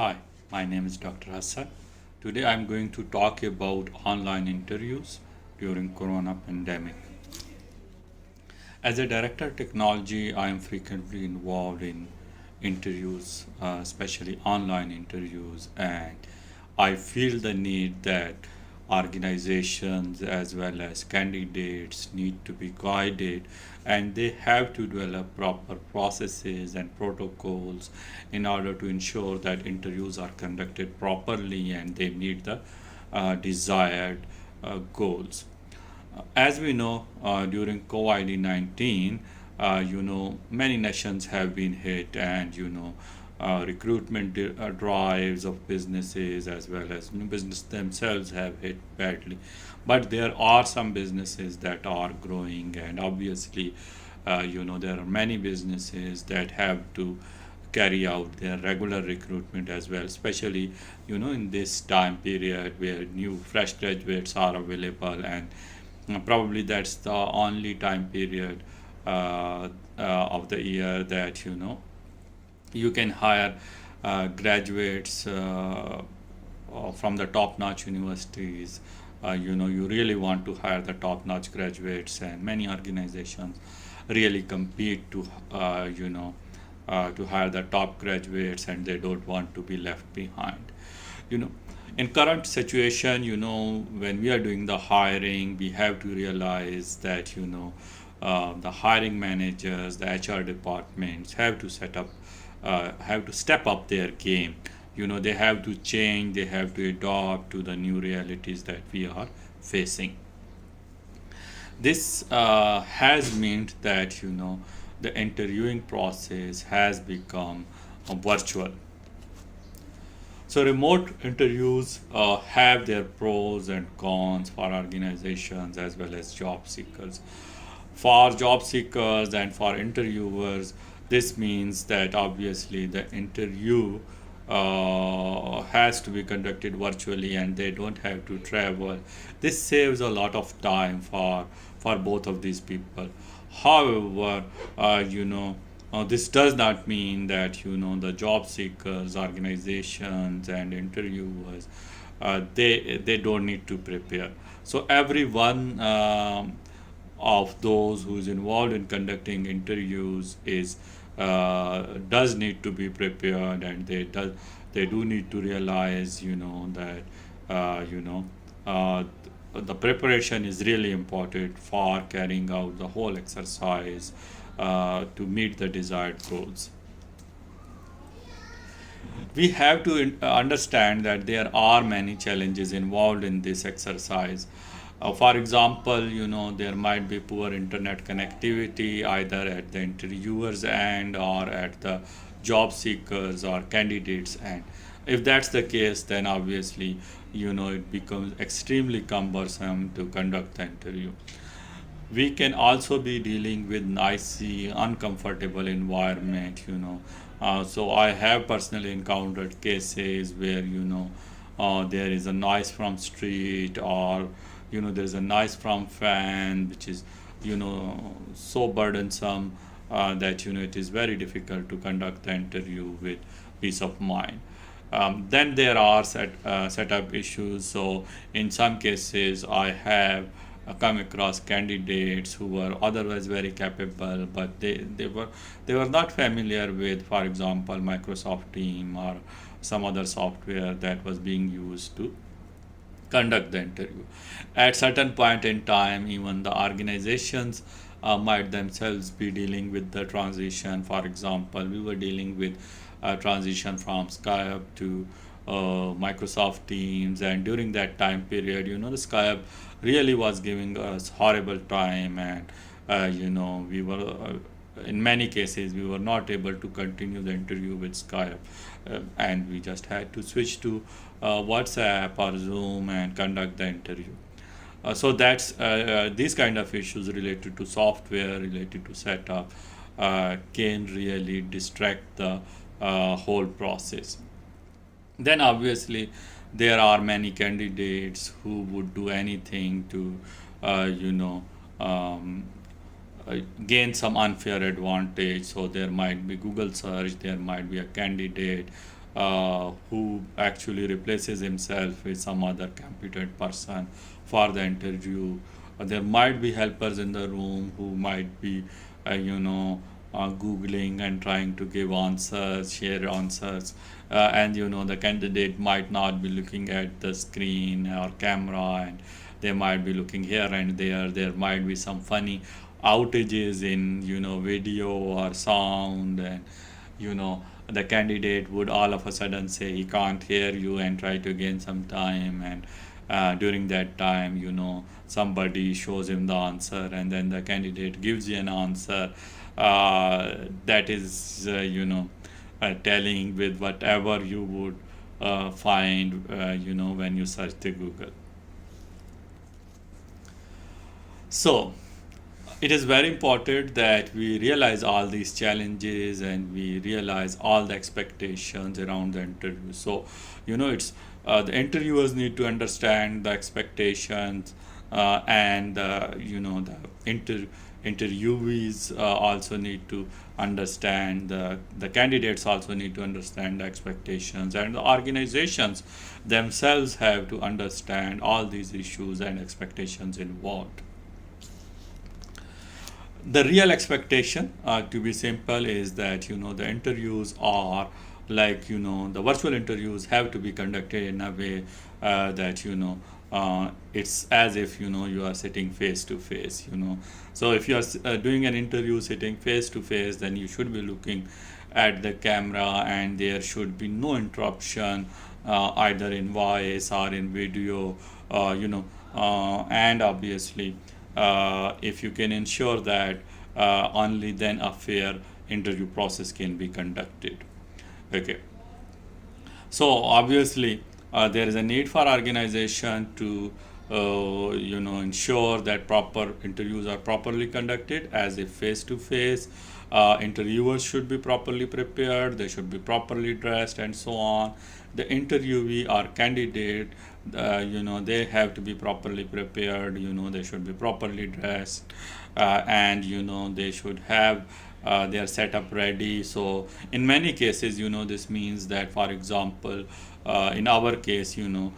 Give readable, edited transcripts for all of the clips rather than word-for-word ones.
Hi, my name is Dr. Hassan. Today I'm going to talk about online interviews during corona pandemic. As a director of technology, I am frequently involved in interviews, especially online interviews, and I feel the need that organizations as well as candidates need to be guided and they have to develop proper processes and protocols in order to ensure that interviews are conducted properly and they meet the desired goals. As we know, during COVID-19, many nations have been hit, and recruitment drives of businesses as well as new business themselves have hit badly. But there are some businesses that are growing, and obviously, there are many businesses that have to carry out their regular recruitment as well, especially in this time period where new fresh graduates are available, and probably that's the only time period of the year that you can hire graduates from the top-notch universities. You really want to hire the top-notch graduates, and many organizations really compete to hire the top graduates, and they don't want to be left behind. You know, in current situation, when we are doing the hiring, we have to realize that the hiring managers, the HR departments have to step up their game. They have to change, they have to adapt to the new realities that we are facing. This has meant that the interviewing process has become virtual. So remote interviews have their pros and cons for organizations as well as job seekers. For job seekers and for interviewers, this means that obviously the interview has to be conducted virtually and they don't have to travel. This saves a lot of time for both of these people. However, this does not mean that the job seekers, organizations, and interviewers they don't need to prepare. So everyone of those who is involved in conducting interviews is does need to be prepared, and they do need to realize that uh, you know uh, the preparation is really important for carrying out the whole exercise to meet the desired goals. We have to understand that there are many challenges involved in this exercise. For example, there might be poor internet connectivity either at the interviewers end or at the job seekers or candidates end. If that's the case, then obviously, it becomes extremely cumbersome to conduct the interview. We can also be dealing with noisy, uncomfortable environment. So I have personally encountered cases where there is a noise from street, or there is a noise from fan, which is so burdensome that it is very difficult to conduct the interview with peace of mind. Then there are setup issues. So in some cases, I have come across candidates who were otherwise very capable, but they were not familiar with, for example, Microsoft Team or some other software that was being used to conduct the interview. At certain point in time, even the organizations might themselves be dealing with the transition. For example, we were dealing with a transition from Skype to Microsoft Teams, and during that time period, the Skype really was giving us horrible time, and we were in many cases we were not able to continue the interview with Skype, and we just had to switch to WhatsApp or Zoom and conduct the interview. So that's these kind of issues related to software, related to setup, can really distract the whole process. Then obviously there are many candidates who would do anything to uh, you know um, gain some unfair advantage. So there might be Google search, there might be a candidate who actually replaces himself with some other competent person for the interview. There might be helpers in the room who might be, googling and trying to give answers, share answers, and the candidate might not be looking at the screen or camera, and they might be looking here and there. There might be some funny outages in video or sound, and the candidate would all of a sudden say he can't hear you and try to gain some time, and during that time somebody shows him the answer, and then the candidate gives you an answer that is telling with whatever you would find when you search the Google. So it is very important that we realize all these challenges and we realize all the expectations around the interview. So it's the interviewers need to understand the expectations, and the interviewees also need to understand, the candidates also need to understand the expectations, and the organizations themselves have to understand all these issues and expectations involved. The real expectation, to be simple, is that the interviews are like, the virtual interviews have to be conducted in a way that it's as if you are sitting face to face. So if you are doing an interview sitting face to face, then you should be looking at the camera, and there should be no interruption, either in voice or in video, and obviously if you can ensure that, only then a fair interview process can be conducted. Okay. So obviously, there is a need for organization to, ensure that proper interviews are properly conducted as if face to face. Interviewers should be properly prepared. They should be properly dressed, and so on. The interviewee or candidate, they have to be properly prepared. They should be properly dressed, and they should have their setup ready. So in many cases, this means that, for example, in our case, the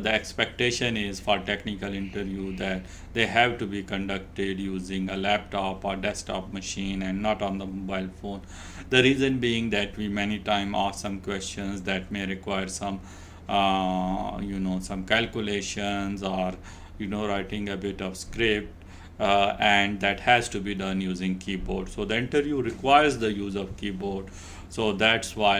expectation is for technical interview that they have to be conducted using a laptop or desktop machine and not on the mobile phone. The reason being that we many time ask some questions that may require some some calculations, or writing a bit of script, and that has to be done using keyboard. So the interview requires the use of keyboard. So that's why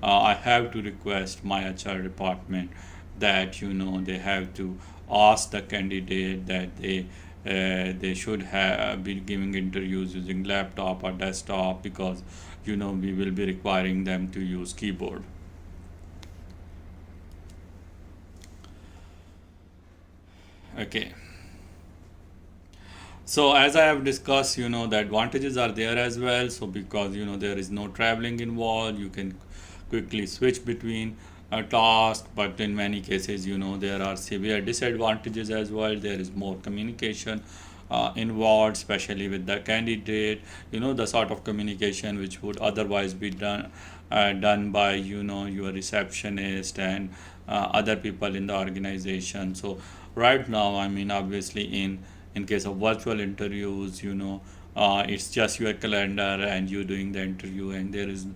I have to request my HR department that they have to ask the candidate that they should have be giving interviews using laptop or desktop, because we will be requiring them to use keyboard. Okay. So as I have discussed, the advantages are there as well. So because there is no traveling involved, you can quickly switch between a task. But in many cases, there are severe disadvantages as well. There is more communication involved, especially with the candidate. The sort of communication which would otherwise be done by your receptionist and other people in the organization. So right now, obviously in case of virtual interviews, it's just your calendar and you doing the interview, and there is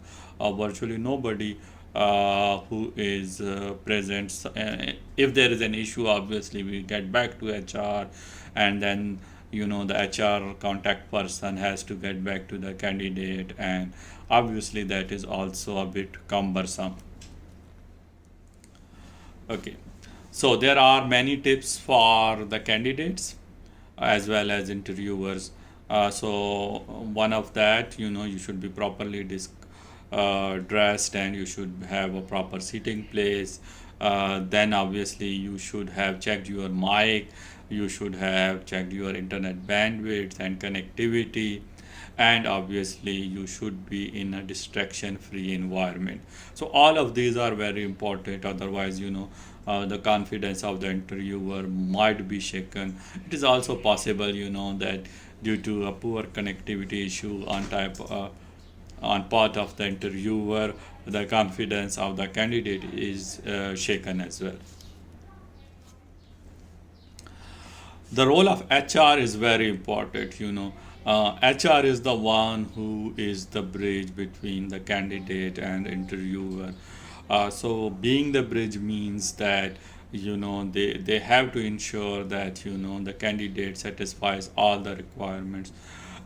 virtually nobody who is present. If there is an issue, obviously we get back to HR, and then the HR contact person has to get back to the candidate, and obviously that is also a bit cumbersome. Okay, so there are many tips for the candidates as well as interviewers. So one of that, you should be properly dressed, and you should have a proper seating place. Then obviously you should have checked your mic, you should have checked your internet bandwidth and connectivity, and obviously you should be in a distraction free environment. So all of these are very important, otherwise the confidence of the interviewer might be shaken. It is also possible that due to a poor connectivity issue on type on part of the interviewer, the confidence of the candidate is shaken as well. The role of HR is very important. HR is the one who is the bridge between the candidate and interviewer. So being the bridge means that they have to ensure that the candidate satisfies all the requirements.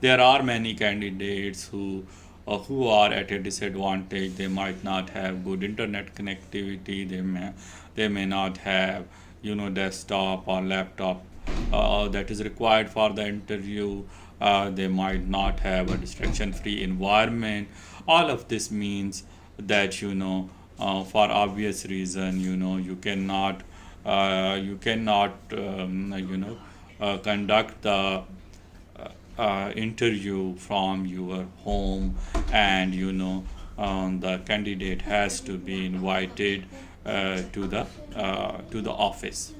There are many candidates who are at a disadvantage. They might not have good internet connectivity. They may not have desktop or laptop that is required for the interview. They might not have a distraction free environment. All of this means that for obvious reason, you cannot conduct the interview from your home, and the candidate has to be invited to the office.